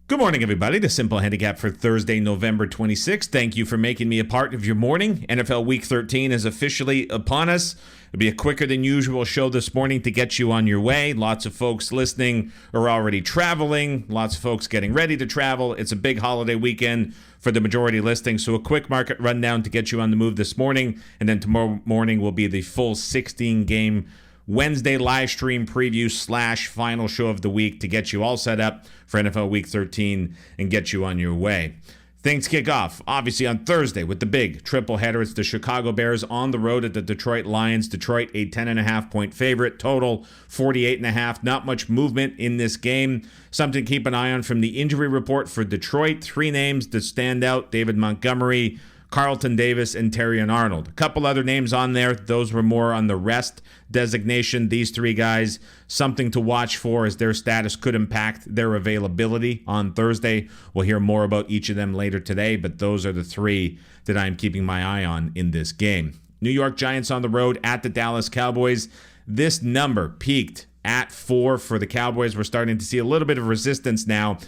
Good morning, everybody. The Simple Handicap for Thursday, November 26th. Thank you for making me a part of your morning. NFL Week 13 is officially upon us. It'll be a quicker than usual show this morning to get you on your way. Lots of folks listening are already traveling. Lots of folks getting ready to travel. It's a big holiday weekend for the majority listing. So a quick market rundown to get you on the move this morning. And then tomorrow morning will be the full 16-game Wednesday live stream preview / final show of the week to get you all set up for NFL Week 13 and get you on your way. Things kick off, obviously, on Thursday with the big triple header. It's the Chicago Bears on the road at the Detroit Lions. Detroit, a 10.5-point favorite. Total, 48.5. Not much movement in this game. Something to keep an eye on from the injury report for Detroit. 3 names that stand out: David Montgomery, Carlton Davis, and Terrion Arnold. A couple other names on there. Those were more on the rest designation. These 3 guys, something to watch for as their status could impact their availability on Thursday. We'll hear more about each of them later today, but those are the 3 that I'm keeping my eye on in this game. New York Giants on the road at the Dallas Cowboys. This number peaked at 4 for the Cowboys. We're starting to see a little bit of resistance now.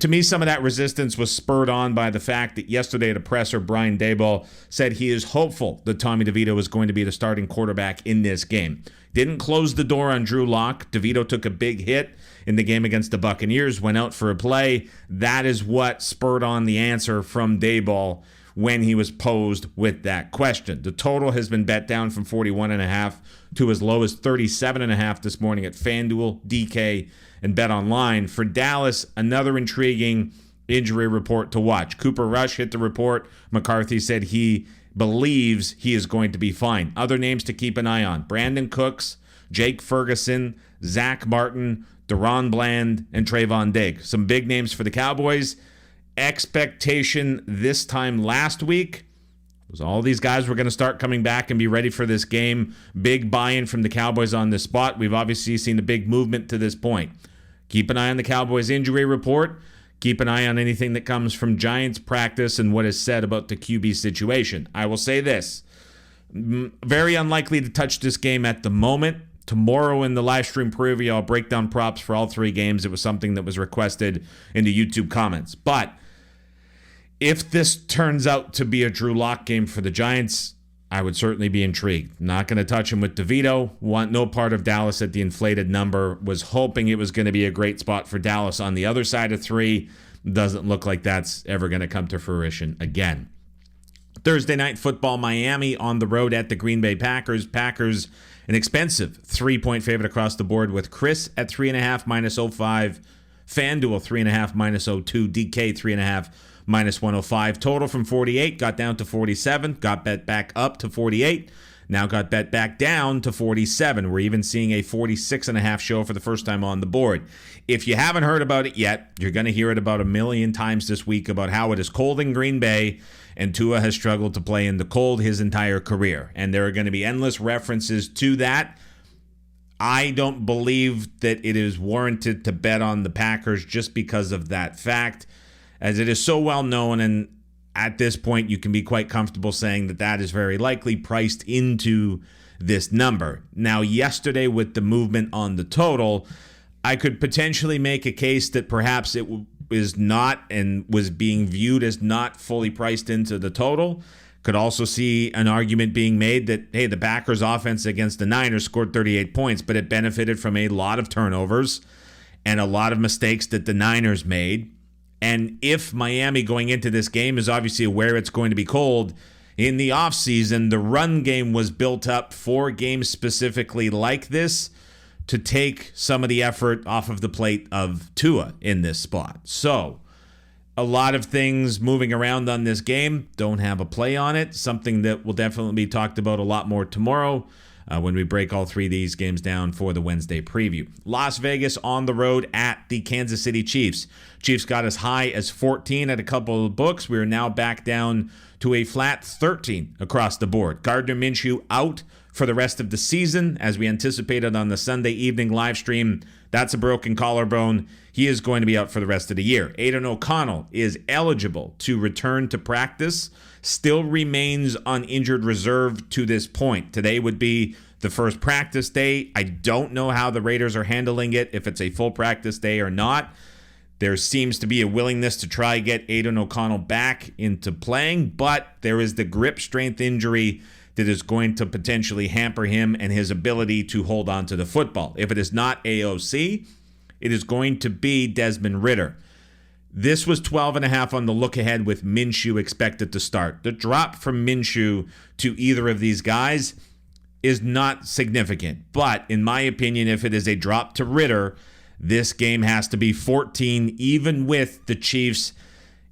To me, some of that resistance was spurred on by the fact that yesterday at a presser, Brian Daboll said he is hopeful that Tommy DeVito is going to be the starting quarterback in this game. Didn't close the door on Drew Lock. DeVito took a big hit in the game against the Buccaneers, went out for a play. That is what spurred on the answer from Daboll when he was posed with that question. The total has been bet down from 41.5 to as low as 37.5 this morning at FanDuel, DK, and Bet Online. For Dallas, another intriguing injury report to watch. Cooper Rush hit the report. McCarthy said he believes he is going to be fine. Other names to keep an eye on: Brandon Cooks, Jake Ferguson, Zach Martin, Deron Bland, and Trayvon Diggs. Some big names for the Cowboys. Expectation this time last week was all these guys were going to start coming back and be ready for this game. Big buy-in from the Cowboys on this spot. We've obviously seen a big movement to this point. Keep an eye on the Cowboys injury report. Keep an eye on anything that comes from Giants practice and what is said about the QB situation. I will say this: very unlikely to touch this game at the moment. Tomorrow in the live stream preview, I'll break down props for all 3 games. It was something that was requested in the YouTube comments. But if this turns out to be a Drew Lock game for the Giants, I would certainly be intrigued. Not going to touch him with DeVito. Want no part of Dallas at the inflated number. Was hoping it was going to be a great spot for Dallas on the other side of 3. Doesn't look like that's ever going to come to fruition again. Thursday night football, Miami on the road at the Green Bay Packers. Packers, an expensive 3-point favorite across the board with Chris at 3.5 -05. FanDuel 3.5 -02. DK 3.5 -105. Total from 48 got down to 47. Got bet back up to 48. Now got bet back down to 47. We're even seeing a 46.5 show for the first time on the board. If you haven't heard about it yet, you're going to hear it about a million times this week about how it is cold in Green Bay, and Tua has struggled to play in the cold his entire career. And there are going to be endless references to that. I don't believe that it is warranted to bet on the Packers just because of that fact, as it is so well known, and at this point you can be quite comfortable saying that that is very likely priced into this number. Now, yesterday with the movement on the total, I could potentially make a case that perhaps it is not and was being viewed as not fully priced into the total. Could also see an argument being made that, hey, the Packers offense against the Niners scored 38 points, but it benefited from a lot of turnovers and a lot of mistakes that the Niners made. And if Miami going into this game is obviously aware it's going to be cold, in the offseason, the run game was built up for games specifically like this to take some of the effort off of the plate of Tua in this spot. So, a lot of things moving around on this game. Don't have a play on it. Something that will definitely be talked about a lot more tomorrow when we break all 3 of these games down for the Wednesday preview. Las Vegas on the road at the Kansas City Chiefs. Chiefs got as high as 14 at a couple of books. We are now back down to a flat 13 across the board. Gardner Minshew out for the rest of the season, as we anticipated on the Sunday evening live stream. That's a broken collarbone. He is going to be out for the rest of the year. Aiden O'Connell is eligible to return to practice, still remains on injured reserve to this point. Today would be the first practice day. I don't know how the Raiders are handling it, if it's a full practice day or not. There seems to be a willingness to try get Aidan O'Connell back into playing, but there is the grip strength injury that is going to potentially hamper him and his ability to hold on to the football. If it is not AOC, it is going to be Desmond Ridder. This was 12.5 on the look ahead with Minshew expected to start. The drop from Minshew to either of these guys is not significant. But in my opinion, if it is a drop to Ridder, this game has to be 14, even with the Chiefs'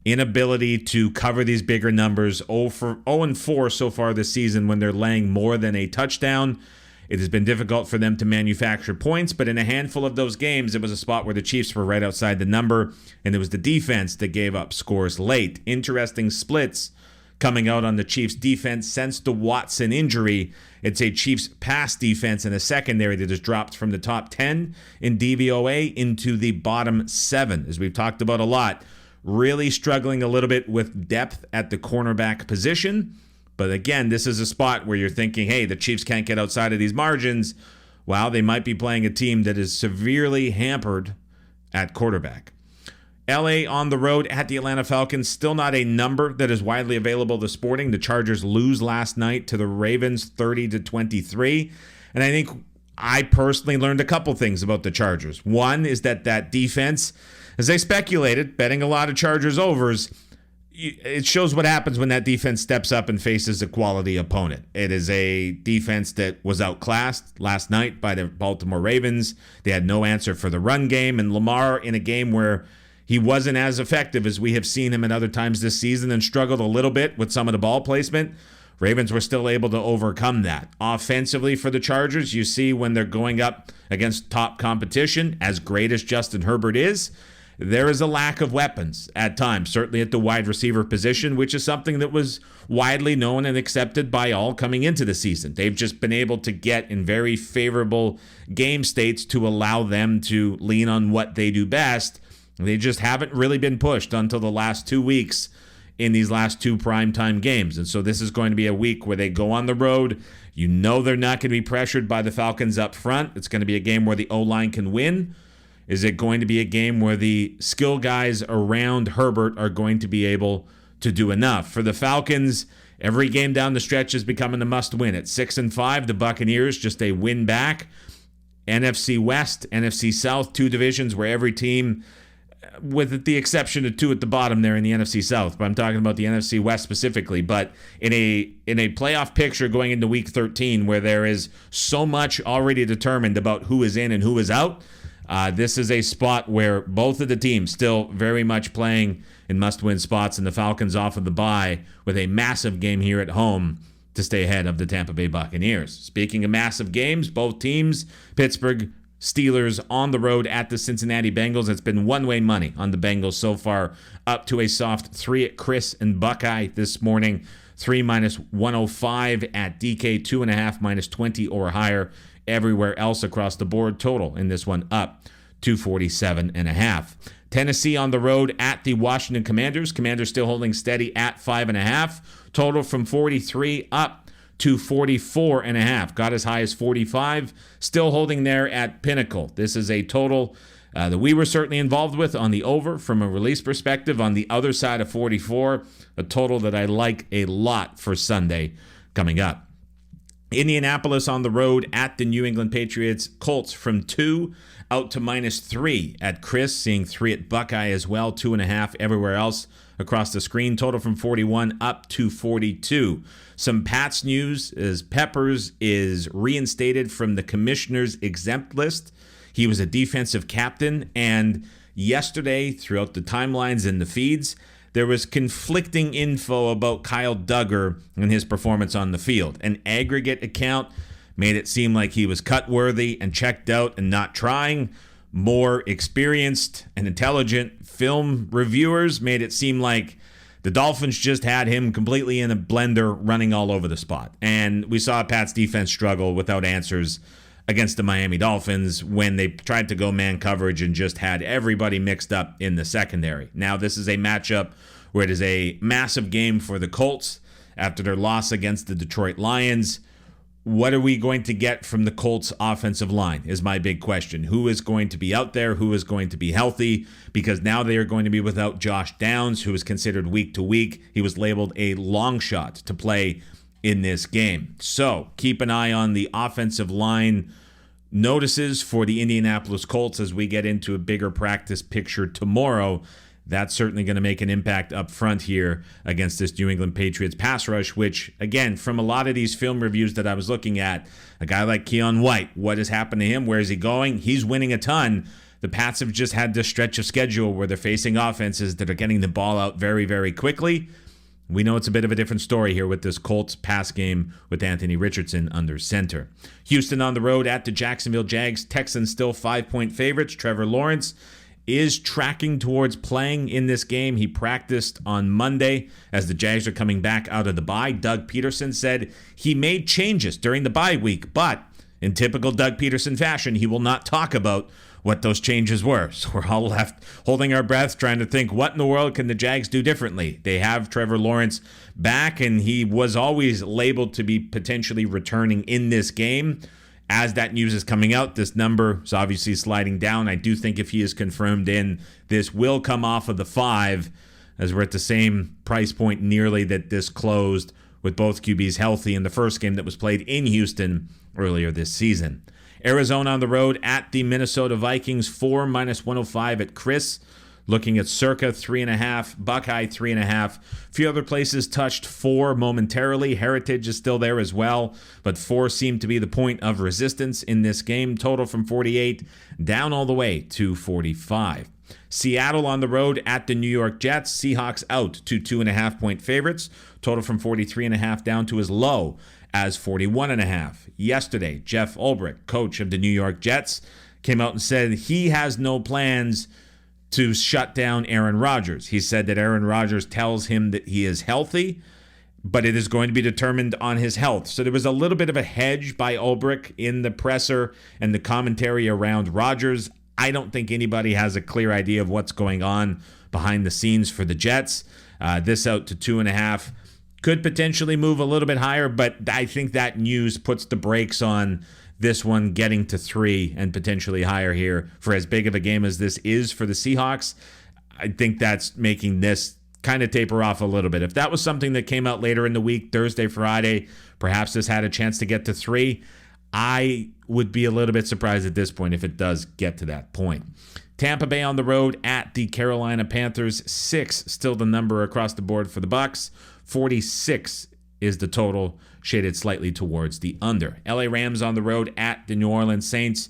inability to cover these bigger numbers. 0-4 so far this season when they're laying more than a touchdown. It has been difficult for them to manufacture points, but in a handful of those games, it was a spot where the Chiefs were right outside the number, and it was the defense that gave up scores late. Interesting splits coming out on the Chiefs' defense since the Watson injury. It's a Chiefs pass defense in a secondary that has dropped from the top 10 in DVOA into the bottom 7, as we've talked about a lot. Really struggling a little bit with depth at the cornerback position. But again, this is a spot where you're thinking, hey, the Chiefs can't get outside of these margins. Well, they might be playing a team that is severely hampered at quarterback. LA on the road at the Atlanta Falcons, still not a number that is widely available this morning. The Chargers lose last night to the Ravens 30-23. And I think I personally learned a couple things about the Chargers. One is that defense, as I speculated, betting a lot of Chargers overs, it shows what happens when that defense steps up and faces a quality opponent. It is a defense that was outclassed last night by the Baltimore Ravens. They had no answer for the run game, and Lamar in a game where he wasn't as effective as we have seen him at other times this season and struggled a little bit with some of the ball placement. Ravens were still able to overcome that. Offensively for the Chargers, you see when they're going up against top competition, as great as Justin Herbert is, there is a lack of weapons at times, certainly at the wide receiver position, which is something that was widely known and accepted by all coming into the season. They've just been able to get in very favorable game states to allow them to lean on what they do best. They just haven't really been pushed until the last 2 weeks in these last 2 primetime games. And so this is going to be a week where they go on the road. You know they're not going to be pressured by the Falcons up front. It's going to be a game where the O-line can win. Is it going to be a game where the skill guys around Herbert are going to be able to do enough? For the Falcons, every game down the stretch is becoming a must-win. At 6-5, the Buccaneers just a win back. NFC West, NFC South, 2 divisions where every team, with the exception of 2 at the bottom there in the NFC South, but I'm talking about the NFC West specifically. But in a playoff picture going into Week 13 where there is so much already determined about who is in and who is out, this is a spot where both of the teams still very much playing in must-win spots, and the Falcons off of the bye with a massive game here at home to stay ahead of the Tampa Bay Buccaneers. Speaking of massive games, both teams, Pittsburgh Steelers on the road at the Cincinnati Bengals. It's been one-way money on the Bengals so far, up to a soft 3 at Chris and Buckeye this morning. 3 -105 at DK, 2.5 -20 or higher. Everywhere else across the board, total in this one up to 47.5. Tennessee on the road at the Washington Commanders. Commanders still holding steady at 5.5. Total from 43 up to 44.5. Got as high as 45. Still holding there at Pinnacle. This is a total that we were certainly involved with on the over from a release perspective. On the other side of 44, a total that I like a lot for Sunday coming up. Indianapolis on the road at the New England Patriots. Colts from 2 out to -3 at Chris, seeing 3 at Buckeye as well, 2.5 everywhere else across the screen. Total from 41 up to 42. Some Pats news is Peppers is reinstated from the commissioner's exempt list. He was a defensive captain, and yesterday, throughout the timelines and the feeds, there was conflicting info about Kyle Duggar and his performance on the field. An aggregate account made it seem like he was cut-worthy and checked out and not trying. More experienced and intelligent film reviewers made it seem like the Dolphins just had him completely in a blender running all over the spot. And we saw Pat's defense struggle without answers against the Miami Dolphins when they tried to go man coverage and just had everybody mixed up in the secondary. Now this is a matchup where it is a massive game for the Colts after their loss against the Detroit Lions. What are we going to get from the Colts offensive line is my big question. Who is going to be out there? Who is going to be healthy? Because now they are going to be without Josh Downs, who is considered week to week. He was labeled a long shot to play in this game. So keep an eye on the offensive line notices for the Indianapolis Colts as we get into a bigger practice picture tomorrow. That's certainly going to make an impact up front here against this New England Patriots pass rush, which, again, from a lot of these film reviews that I was looking at, a guy like Keon White, what has happened to him? Where is he going? He's winning a ton. The Pats have just had this stretch of schedule where they're facing offenses that are getting the ball out very, very quickly. We know it's a bit of a different story here with this Colts pass game with Anthony Richardson under center. Houston on the road at the Jacksonville Jags. Texans still 5-point favorites. Trevor Lawrence is tracking towards playing in this game. He practiced on Monday as the Jags are coming back out of the bye. Doug Peterson said he made changes during the bye week, but in typical Doug Peterson fashion, he will not talk about what those changes were. So we're all left holding our breath, trying to think, what in the world can the Jags do differently? They have Trevor Lawrence back, and he was always labeled to be potentially returning in this game. As that news is coming out, this number is obviously sliding down. I do think if he is confirmed in, this will come off of the 5, as we're at the same price point nearly that this closed with both QBs healthy in the first game that was played in Houston earlier this season. Arizona on the road at the Minnesota Vikings, 4 -105 at Chris. Looking at circa 3.5, Buckeye 3.5. A few other places touched 4 momentarily. Heritage is still there as well, but 4 seemed to be the point of resistance in this game. Total from 48 down all the way to 45. Seattle on the road at the New York Jets. Seahawks out to 2.5-point favorites. Total from 43.5 down to as low as 41.5. Yesterday, Jeff Ulbrich, coach of the New York Jets, came out and said he has no plans to shut down Aaron Rodgers. He said that Aaron Rodgers tells him that he is healthy, but it is going to be determined on his health. So there was a little bit of a hedge by Ulbrich in the presser and the commentary around Rodgers. I don't think anybody has a clear idea of what's going on behind the scenes for the Jets. This out to 2.5 could potentially move a little bit higher, but I think that news puts the brakes on this one getting to 3 and potentially higher here for as big of a game as this is for the Seahawks. I think that's making this kind of taper off a little bit. If that was something that came out later in the week, Thursday, Friday, perhaps this had a chance to get to 3. I would be a little bit surprised at this point if it does get to that point. Tampa Bay on the road at the Carolina Panthers. 6 still the number across the board for the Bucs. 46 is the total, shaded slightly towards the under. LA Rams on the road at the New Orleans Saints.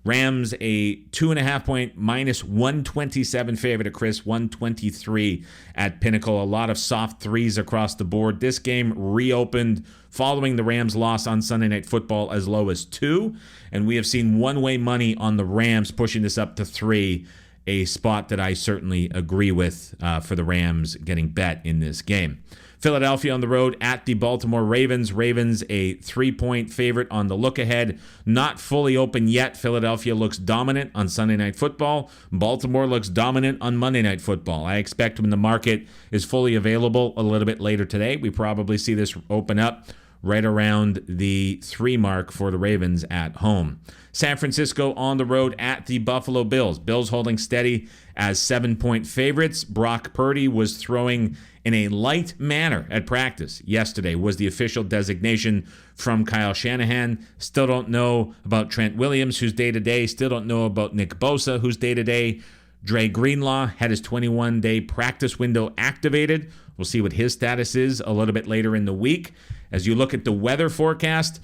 Rams a 2.5-point -127 favorite at Chris, 123 at Pinnacle. A lot of soft threes across the board. This game reopened following the Rams' loss on Sunday Night Football as low as 2. And we have seen one-way money on the Rams pushing this up to 3, a spot that I certainly agree with for the Rams getting bet in this game. Philadelphia on the road at the Baltimore Ravens. Ravens a 3-point favorite on the look ahead. Not fully open yet. Philadelphia looks dominant on Sunday Night Football. Baltimore looks dominant on Monday Night Football. I expect when the market is fully available a little bit later today, we probably see this open up right around the 3 mark for the Ravens at home. San Francisco on the road at the Buffalo Bills. Bills holding steady as 7-point favorites. Brock Purdy was throwing in a light manner at practice yesterday, was the official designation from Kyle Shanahan. Still don't know about Trent Williams, who's day-to-day. Still don't know about Nick Bosa, who's day-to-day. Dre Greenlaw had his 21-day practice window activated. We'll see what his status is a little bit later in the week. As you look at the weather forecast,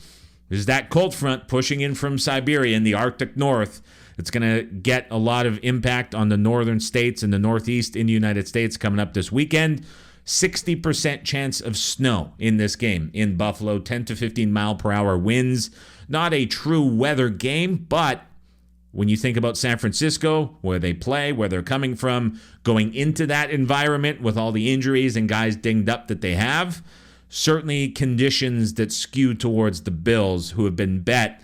there's that cold front pushing in from Siberia in the Arctic North. It's going to get a lot of impact on the northern states and the northeast in the United States coming up this weekend. 60% chance of snow in this game in Buffalo, 10 to 15 mile per hour winds. Not a true weather game, but when you think about San Francisco, where they play, where they're coming from, going into that environment with all the injuries and guys dinged up that they have, certainly conditions that skew towards the Bills, who have been bet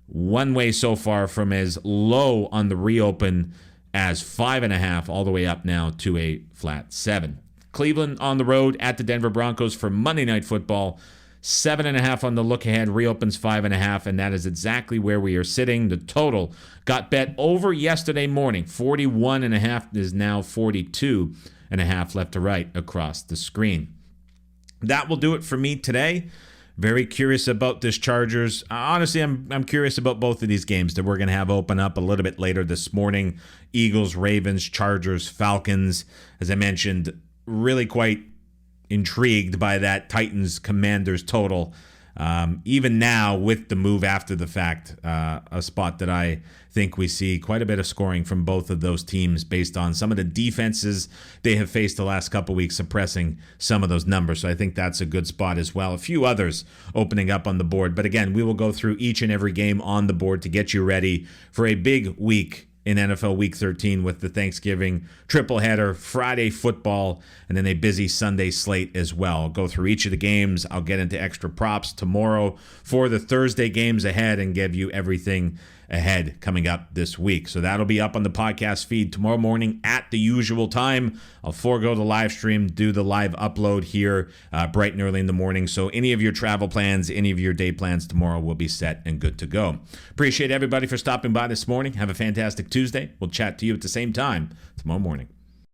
one way so far from as low on the reopen as 5.5 all the way up now to a flat 7. Cleveland on the road at the Denver Broncos for Monday Night Football. 7.5 on the look ahead, reopens 5.5, and that is exactly where we are sitting. The total got bet over yesterday morning. 41.5 is now 42.5 left to right across the screen. That will do it for me today. Very curious about this Chargers. Honestly, I'm curious about both of these games that we're going to have open up a little bit later this morning. Eagles, Ravens, Chargers, Falcons. As I mentioned, really quite intrigued by that Titans Commanders total. Even now with the move after the fact, a spot that I think we see quite a bit of scoring from both of those teams based on some of the defenses they have faced the last couple weeks, suppressing some of those numbers. So I think that's a good spot as well. A few others opening up on the board. But again, we will go through each and every game on the board to get you ready for a big week in NFL Week 13 with the Thanksgiving triple header, Friday football, and then a busy Sunday slate as well. I'll go through each of the games. I'll get into extra props tomorrow for the Thursday games ahead and give you everything ahead coming up this week. So that'll be up on the podcast feed tomorrow morning at the usual time. I'll forego the live stream, do the live upload here bright and early in the morning. So any of your travel plans, any of your day plans tomorrow will be set and good to go. Appreciate everybody for stopping by this morning. Have a fantastic Tuesday. We'll chat to you at the same time tomorrow morning.